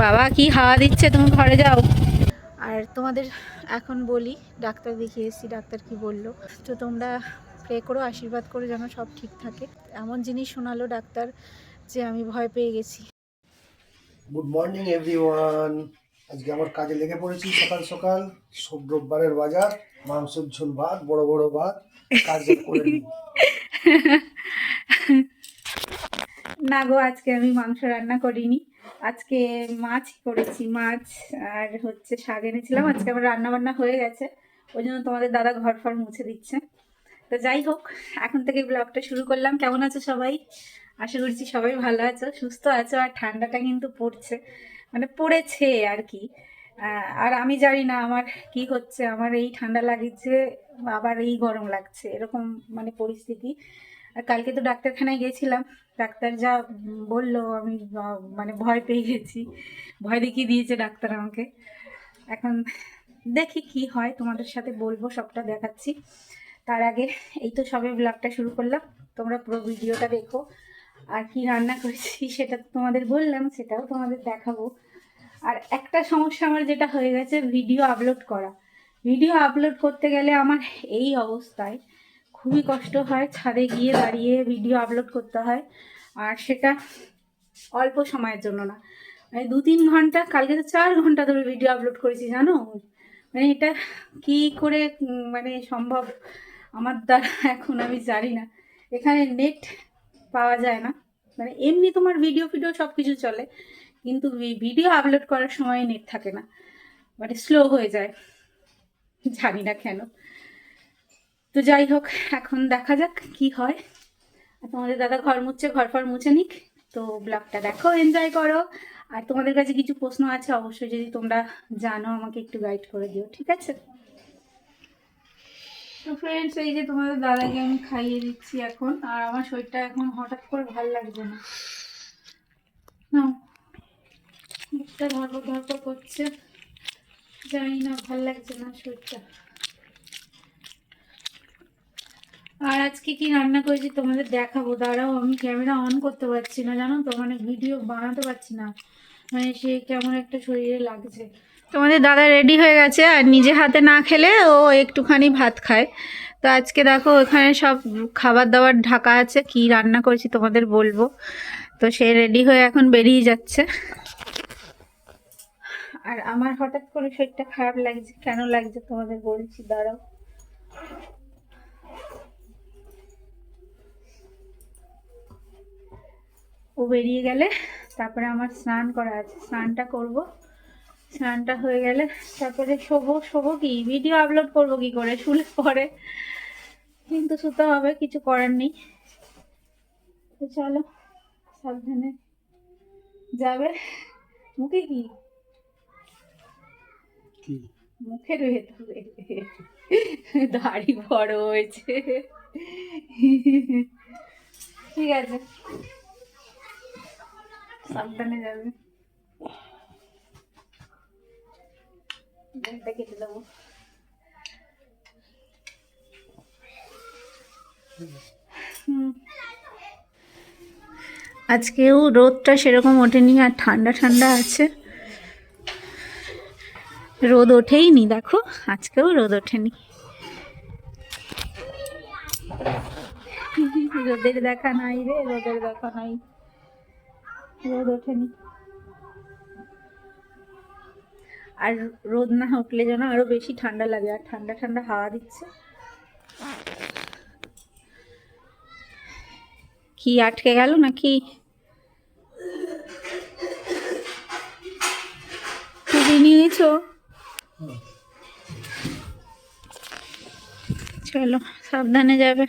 বাবা কি হাওয়া দিচ্ছে, তুমি ঘরে যাও। আর তোমাদের এখন বলি, ডাক্তার দেখিয়ে এসেছি, ডাক্তার কি বললো, তো তোমরা প্রে করো, আশীর্বাদ করো যেন সব ঠিক থাকে। এমন জিনিস শোনালো ডাক্তার যে আমি ভয় পেয়ে গেছি। Good morning everyone. আজকে আমার কাজে লেগে পড়েছি সকাল সকাল। সব রোববারের বাজার, মাংসের ঝোল ভাত, বড় বড় ভাত, কাজটা করে নিই। না গো, আজকে আমি মাংস রান্না করিনি, আজকে মাছ করেছি। মাছ আর হচ্ছে শাক এনেছিলাম। আজকে আমার রান্না বান্না হয়ে গেছে, ওই জন্য তোমাদের দাদা ঘর ফর মুছে দিচ্ছে। তো যাই হোক, এখন থেকে ব্লগটা শুরু করলাম। কেমন আছো সবাই? আশা করছি সবাই ভালো আছো, সুস্থ আছো। আর ঠান্ডাটা কিন্তু পড়ছে, মানে পড়েছে আর কি। আর আমি জানি না আমার কি হচ্ছে, আমার এই ঠান্ডা লাগছে আবার এই গরম লাগছে, এরকম মানে পরিস্থিতি। আর কালকে তো ডাক্তারখানায় গেছিলাম, ডাক্তার যা বললো আমি মানে ভয় পেয়ে গেছি, ভয় দেখিয়ে দিয়েছে ডাক্তার আমাকে। এখন দেখি কি হয়, তোমাদের সাথে বলবো, সবটা দেখাচ্ছি। তার আগে এই তো সবে ব্লগটা শুরু করলাম, তোমরা পুরো ভিডিওটা দেখো। আর কি রান্না করেছি সেটা তোমাদের বললাম, সেটাও তোমাদের দেখাবো। আর একটা সমস্যা আমার যেটা হয়ে গেছে, ভিডিও আপলোড করা। ভিডিও আপলোড করতে গেলে আমার এই অবস্থায় খুবই কষ্ট হয়, ছাদে গিয়ে দাঁড়িয়ে ভিডিও আপলোড করতে হয়। আর সেটা অল্প সময়ের জন্য না, মানে 2-3 ঘন্টা, কালকে তো 4 ঘন্টা ধরে ভিডিও আপলোড করেছি জানো। মানে এটা কি করে মানে সম্ভব আমার দ্বারা এখন আমি জানি না। এখানে নেট পাওয়া যায় না, মানে এমনি তোমার ভিডিও ফিডিও সব কিছু চলে, কিন্তু ভিডিও আপলোড করার সময় নেট থাকে না, মানে স্লো হয়ে যায়, জানি না কেন। তো যাই হোক, এখন দেখা যাক কি হয়। আর তোমাদের দাদা ঘর মুছছে, ঘর ফর মুছে নিক। তো ব্লগটা দেখো, এনজয় করো। আর তোমাদের কাছে কিছু প্রশ্ন আছে অবশ্যই, যদি তোমরা জানো আমাকে একটু গাইড করে দিও, ঠিক আছে? তো ফ্রেন্ডস, এই যে তোমাদের দাদাকে আমি খাইয়ে দিচ্ছি এখন। আর আমার শরীরটা এখন হঠাৎ করে ভালো লাগছে না, মুখটা ধরপড় ধরপড় করছে, জানি না, ভাল লাগছে না শরীরটা। আর আজকে কি রান্না করেছি তোমাদের দেখাবো, দাঁড়াও। আমি ক্যামেরা অন করতে পারছি না জানো তো, মানে ভিডিও বানাতে পারছি না, মানে সে কেমন একটা শরীরে লাগছে। তোমাদের দাদা রেডি হয়ে গেছে, আর নিজে হাতে না খেলে ও একটুখানি ভাত খায়। তো আজকে দেখো এখানে সব খাবার দাবার ঢাকা আছে, কি রান্না করেছি তোমাদের বলবো। তো সে রেডি হয়ে এখন বেরিয়ে যাচ্ছে। আর আমার হঠাৎ করে শরীরটা খারাপ লাগছে, কেন লাগছে তোমাদের বলছি, দাঁড়াও। ও বেরিয়ে গেলে তারপরে আমার স্নান করা আছে, স্নানটা করব। স্নানটা হয়ে গেলে তারপরে শোবো কি, ভিডিও আপলোড করব কি করে, শুলে পরে কিন্তু শুতে হবে, কিছু করার নেই। তো চলো, সাবধানে যাবে। মুখে কি, মুখে ভেতরে দাড়ি বড় হয়েছে, ঠিক আছে, সাবধানে যাবে। ঘুমটা কেটে দেবো। আজকেও রোদটা সেরকম ওঠেনি, আর ঠান্ডা ঠান্ডা আছে, রোদ ওঠেই নি, দেখো আজকেও রোদ ওঠেনি, রোদের দেখা নাই রে, রোদের দেখা নাই, রোদ ওঠেনি। আর রোদ না উঠলে যেন আরো বেশি ঠান্ডা লাগে, আর ঠান্ডা ঠান্ডা হাওয়া দিচ্ছে। কি আটকে গেল নাকি? টিভি নিয়েছো? চলো, সাবধানে যাবে।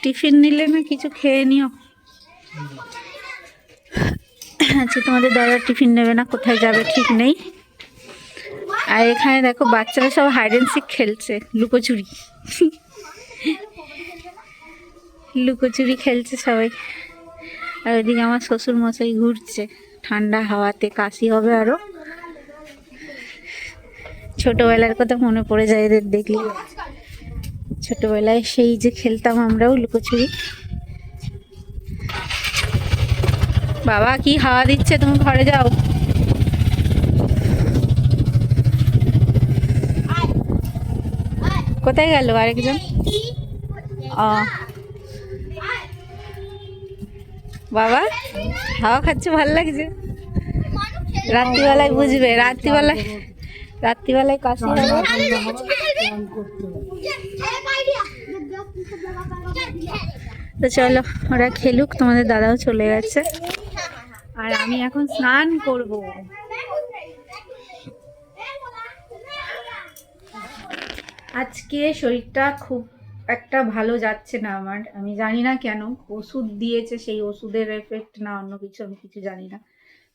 টিফিন নিলে না, কিছু খেয়ে নিও। আচ্ছা, তোমাদের দাদা টিফিন নেবে না, কোথায় যাবে ঠিক নেই। আর এখানে দেখো বাচ্চারা সব হাইড অ্যান্ড সিক খেলছে, লুকোচুরি, লুকোচুরি খেলছে সবাই। আর ওইদিকে আমার শ্বশুর মশাই ঘুরছে, ঠান্ডা হাওয়াতে কাশি হবে আরো। ছোটবেলার কথা মনে পড়ে যায় এদের দেখলে, ছোটবেলায় সেই যে খেলতাম আমরাও লুকোচুরি। বাবা কি হাওয়া দিচ্ছে, তুমি ঘরে যাও। কোথায় গেল আরেকজন? ও বাবা হাওয়া খাচ্ছে, ভালো লাগছে। রাত্রিবেলায় বুঝবে, রাত্রিবেলায় কাশি হবে। তো চলো ওরা খেলুক, তোমাদের দাদাও চলে গেছে আর আমি এখন স্নান করব। আজকে শরীরটা খুব একটা ভালো যাচ্ছে না আমার, আমি জানি না কেন। ওষুধ দিয়েছে, সেই ওষুধের এফেক্ট না অন্য কিছু, আমি কিছু জানি না।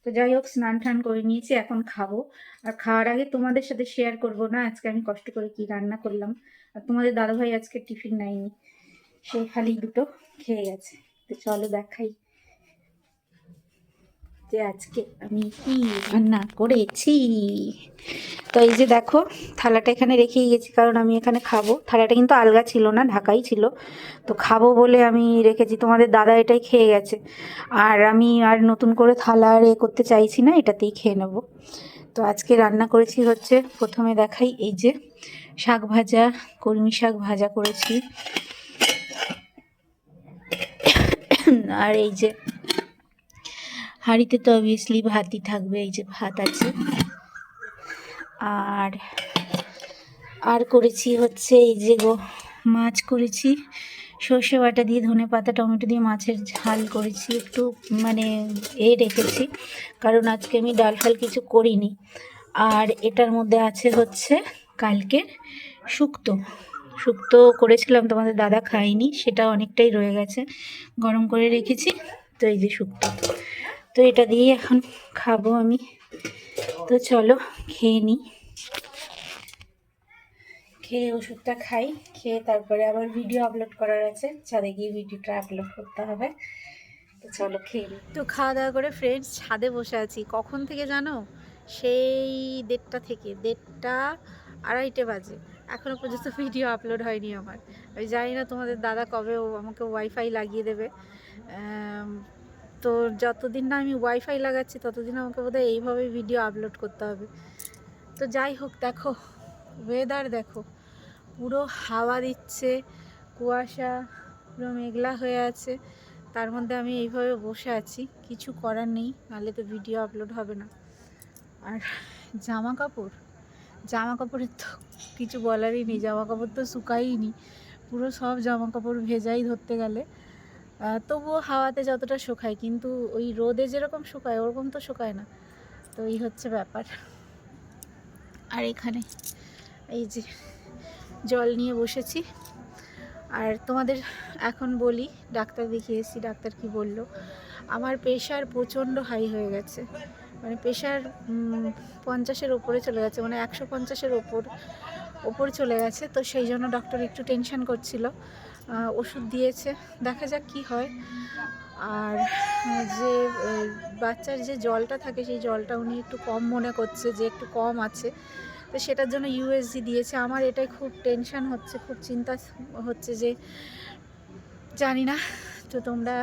তো যাই হোক, স্নান টান করে নিয়েছি, এখন খাবো। আর খাওয়ার আগে তোমাদের সাথে শেয়ার করব না আজকে আমি কষ্ট করে কি রান্না করলাম। আর তোমাদের দাদাভাই আজকে টিফিন নেয়নি, সে খালি দুটো খেয়ে গেছে। তো চলো দেখাই যে আজকে আমি কি রান্না করেছি। তো এই যে দেখো, থালাটা এখানে রেখেই গেছি, কারণ আমি এখানে খাবো। থালাটা কিন্তু আলগা ছিল না, ঢাকাই ছিল। তো খাবো বলে আমি রেখেছি, তোমাদের দাদা এটাই খেয়ে গেছে। আর আমি আর নতুন করে থালা আর করতে চাইছি না, এটাতেই খেয়ে নেবো। তো আজকে রান্না করেছি হচ্ছে, প্রথমে দেখাই, এই যে শাক ভাজা, কলমি শাক ভাজা করেছি। আর এই যে হাঁড়িতে তো অবভিয়াসলি ভাতই থাকবে, এই যে ভাত আছে। আর আর করেছি হচ্ছে এই যে মাছ করেছি, সর্ষে বাটা দিয়ে, ধনে পাতা, টমেটো দিয়ে মাছের ঝাল করেছি। একটু মানে রেখেছি, কারণ আজকে আমি ডাল ফাল কিছু করিনি। আর এটার মধ্যে আছে হচ্ছে কালকের শুক্তো শুক্তো করেছিলাম, তোমাদের দাদা খায়নি, সেটা অনেকটাই রয়ে গেছে, গরম করে রেখেছি। তো এই যে শুক্তো, তো এটা দিয়ে এখন খাবো আমি। তো চলো খেয়ে নিই, খেয়ে ওষুধটা খাই, খেয়ে তারপরে আবার ভিডিও আপলোড করার আছে, ছাদে গিয়ে ভিডিওটা আপলোড করতে হবে। তো চলো খেয়ে নিই। তো খাওয়া দাওয়া করে ফ্রেন্ডস ছাদে বসে আছি, কখন থেকে জানো? সেই 1:30 থেকে, 1:30 2:30 বাজে, এখনও পর্যন্ত ভিডিও আপলোড হয়নি আমার। আমি জানি না তোমাদের দাদা কবে আমাকে ওয়াইফাই লাগিয়ে দেবে। তো যতদিন না আমি ওয়াইফাই লাগাচ্ছি ততদিন আমাকে বোধহয় এইভাবেই ভিডিও আপলোড করতে হবে। তো যাই হোক, দেখো ওয়েদার দেখো, পুরো হাওয়া দিচ্ছে, কুয়াশা, পুরো মেঘলা হয়ে আছে, তার মধ্যে আমি এইভাবে বসে আছি, কিছু করার নেই, নাহলে তো ভিডিও আপলোড হবে না। আর জামা কাপড়ের তো কিছু বলারই নেই, জামা কাপড় তো শুকাইনি, পুরো সব জামা কাপড় ভেজাই ধরতে গেলে। তবুও হাওয়াতে যতটা শুকায়, কিন্তু ওই রোদে যেরকম শুকায় ওরকম তো শুকায় না। তো এই হচ্ছে ব্যাপার। আর এখানে এই যে জল নিয়ে বসেছি। আর তোমাদের এখন বলি, ডাক্তার দেখিয়েছি, ডাক্তার কি বলল, আমার প্রেশার প্রচণ্ড হাই হয়ে গেছে, মানে প্রেশার 50-এর ওপরে চলে গেছে, মানে 150-এর ওপর চলে গেছে। তো সেই জন্য ডক্টর একটু টেনশন করছিল, ওষুধ দিয়েছে, দেখা যাক কি হয়। আর যে বাচ্চার যে জলটা থাকে, সেই জলটা উনি একটু কম মনে করছে, যে একটু কম আছে, তো সেটার জন্য ইউএসজি দিয়েছে। আমার এটাই খুব টেনশন হচ্ছে, খুব চিন্তা হচ্ছে, যে জানি না। তো তোমরা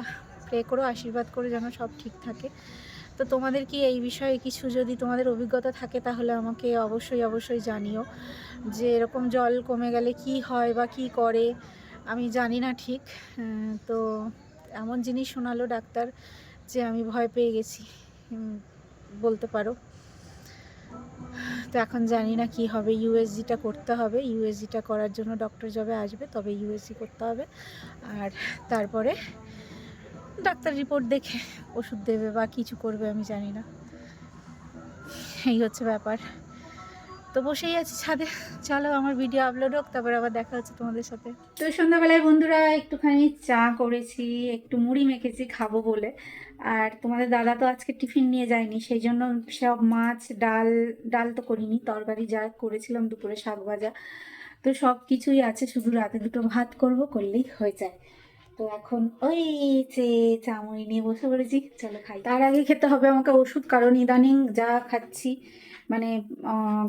প্রে করো, আশীর্বাদ করো যেন সব ঠিক থাকে। তো তোমাদের কি এই বিষয়ে কিছু যদি তোমাদের অভিজ্ঞতা থাকে তাহলে আমাকে অবশ্যই জানিও, যে এরকম জল কমে গেলে কি হয় বা কি করে, আমি জানি না ঠিক। তো এমন জিনিস শোনালো ডাক্তার যে আমি ভয় পেয়ে গেছি, বলতে পারো। তো এখন জানি না কি হবে, ইউএসজিটা করতে হবে, ইউএসজিটা করার জন্য ডক্টর যবে আসবে তবে ইউএসজি করতে হবে। আর তারপরে ডাক্তার রিপোর্ট দেখে ওষুধ দেবে বা কিছু করবে, আমি জানি না। এই হচ্ছে ব্যাপার। তো বসেই আছি ছাদে, চলো আমার ভিডিও আপলোড হোক, তারপর আবার দেখা হচ্ছে তোমাদের সাথে। তো সন্ধ্যাবেলায় বন্ধুরা একটুখানি চা করেছি, একটু মুড়ি মেখেছি খাবো বলে। আর তোমাদের দাদা তো আজকে টিফিন নিয়ে যায়নি, সেই জন্য সব মাছ, ডাল তো করিনি, তরকারি যা করেছিলাম দুপুরে, শাক ভাজা, তো সব কিছুই আছে, শুধু রাতে দুটো ভাত করলেই হয়ে যায়। তো এখন ওই যে চামড়ি নিয়ে বসে পড়েছি, চলো খাই। তার আগে খেতে হবে আমাকে ওষুধ, কারণ ইদানিং যা খাচ্ছি মানে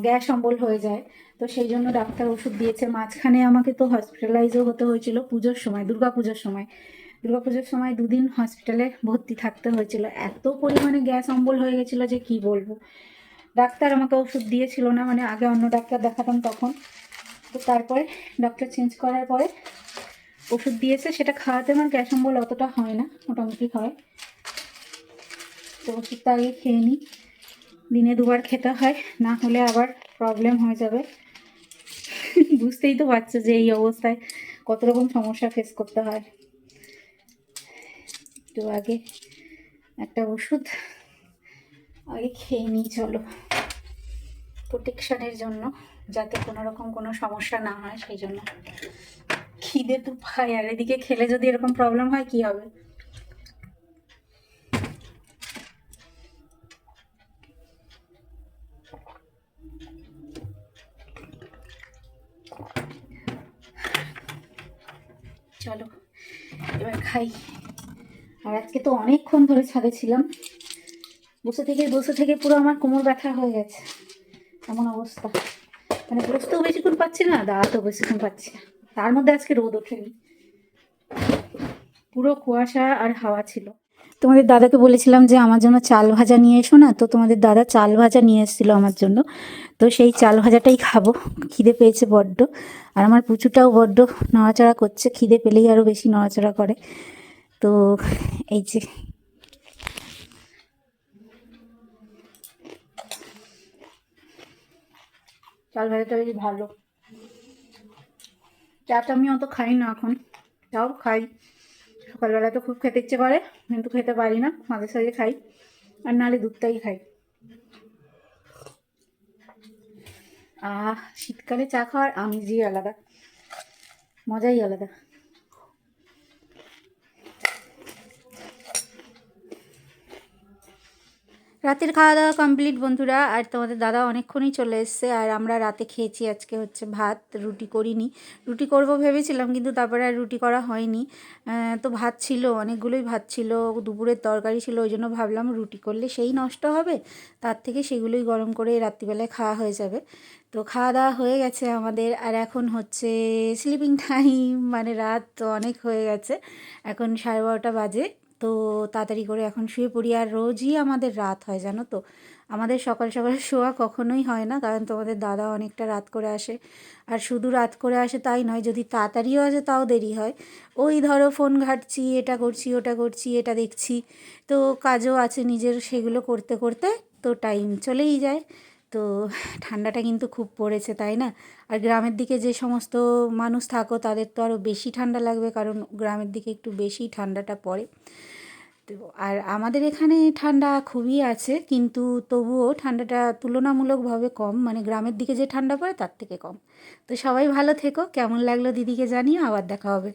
গ্যাস অম্বল হয়ে যায়। তো সেই জন্য ডাক্তার ওষুধ দিয়েছে। মাঝখানে আমাকে তো হসপিটালাইজও হতে হয়েছিল পুজোর সময়, দুর্গা পুজোর সময়, দুর্গাপুজোর সময় 2 দিন হসপিটালে ভর্তি থাকতে হয়েছিল, এত পরিমাণে গ্যাস অম্বল হয়ে গেছিলো যে কি বলবো। ডাক্তার আমাকে ওষুধ দিয়েছিল না, মানে আগে অন্য ডাক্তার দেখাতাম তখন, তো তারপরে ডক্টর চেঞ্জ করার পরে ওষুধ দিয়েছে, সেটা খাওয়াতে আমার গ্যাস অম্বল অতটা হয় না, মোটামুটি হয়। তো ওষুধটা আগে খেয়ে নিই, দিনে 2বার খেতে হয়, না হলে আবার প্রবলেম হয়ে যাবে। বুঝতেই তো পারছো যে এই অবস্থায় কত রকম সমস্যা ফেস করতে হয়। তো আগে একটা ওষুধ আগে খেয়ে নিই, চলো, প্রোটেকশনের জন্য, যাতে কোনো রকম কোনো সমস্যা না হয় সেই জন্য। খিদে তো পাই, আর এদিকে খেলে যদি এরকম প্রবলেম হয় কি হবে। চলো এবার খাই। আর আজকে তো অনেকক্ষণ ধরে ছাদে ছিলাম, বসে থেকে পুরো আমার কোমর ব্যথা হয়ে গেছে, এমন অবস্থা। মানে বসতেও বেশিক্ষণ পাচ্ছি না, দাঁড়াতেও বেশিক্ষণ পাচ্ছি না। তার মধ্যে আজকে রোদ ওঠেনি, পুরো কুয়াশা আর হাওয়া ছিল। তোমাদের দাদাকে বলেছিলাম যে আমার জন্য চাল ভাজা নিয়ে এসো না, তো তোমাদের দাদা চাল ভাজা নিয়ে এসেছিলো আমার জন্য, তো সেই চাল ভাজাটাই খাবো। খিদে পেয়েছে বড্ড, আর আমার পুচুটাও বড্ড নড়াচড়া করছে, খিদে পেলেই আরও বেশি নড়াচড়া করে। তো এই যে চাল ভাজাটা বেশ ভালো। চাটা আমি অত খাই না এখন, তাও খাই। সকালবেলা তো খুব খেতে ইচ্ছে করে, কিন্তু খেতে পারি না, মাঝে সাঝে খাই, আর নাহলে দুধটাই খাই। শীতকালে চা খাওয়ার আমেজই আলাদা, মজাই আলাদা। রাতের খাওয়া দাওয়া কমপ্লিট বন্ধুরা, আর তোমাদের দাদা অনেকক্ষণই চলে এসছে। আর আমরা রাতে খেয়েছি আজকে হচ্ছে ভাত, রুটি করিনি। রুটি করব ভেবেছিলাম, কিন্তু তারপরে আর রুটি করা হয়নি। তো ভাত ছিল, অনেকগুলোই ভাত ছিল, দুপুরের তরকারি ছিল, ওই জন্য ভাবলাম রুটি করলে সেই নষ্ট হবে, তার থেকে সেগুলোই গরম করে রাত্রিবেলায় খাওয়া হয়ে যাবে। তো খাওয়া দাওয়া হয়ে গেছে আমাদের, আর এখন হচ্ছে স্লিপিং টাইম, মানে রাত তো অনেক হয়ে গেছে, এখন 12:30 বাজে। তো তাড়াতাড়ি করে এখন শুয়ে পড়ি। আর রোজই আমাদের রাত হয় জানো তো, আমাদের সকাল সকাল শোয়া কখনোই হয় না, কারণ তোমাদের দাদা অনেকটা রাত করে আসে। আর শুধু রাত করে আসে তাই নয়, যদি তাড়াতাড়িও আসে তাও দেরি হয়। ওই ধরো ফোন ঘাঁটছি, এটা করছি ওটা করছি, এটা দেখছি, তো কাজও আছে নিজের, সেগুলো করতে করতে তো টাইম চলেই যায়। তো ঠান্ডাটা কিন্তু খুব পড়েছে, তাই না? আর গ্রামের দিকে যে সমস্ত মানুষ থাকো তাদের তো আরও বেশি ঠান্ডা লাগবে, কারণ গ্রামের দিকে একটু বেশি ঠান্ডাটা পড়ে। তো আর আমাদের এখানে ঠান্ডা খুবই আছে, কিন্তু তবুও ঠান্ডাটা তুলনামূলকভাবে কম, মানে গ্রামের দিকে যে ঠান্ডা পড়ে তার থেকে কম। তো সবাই ভালো থেকো, কেমন লাগলো দিদিকে জানিও, আবার দেখা হবে।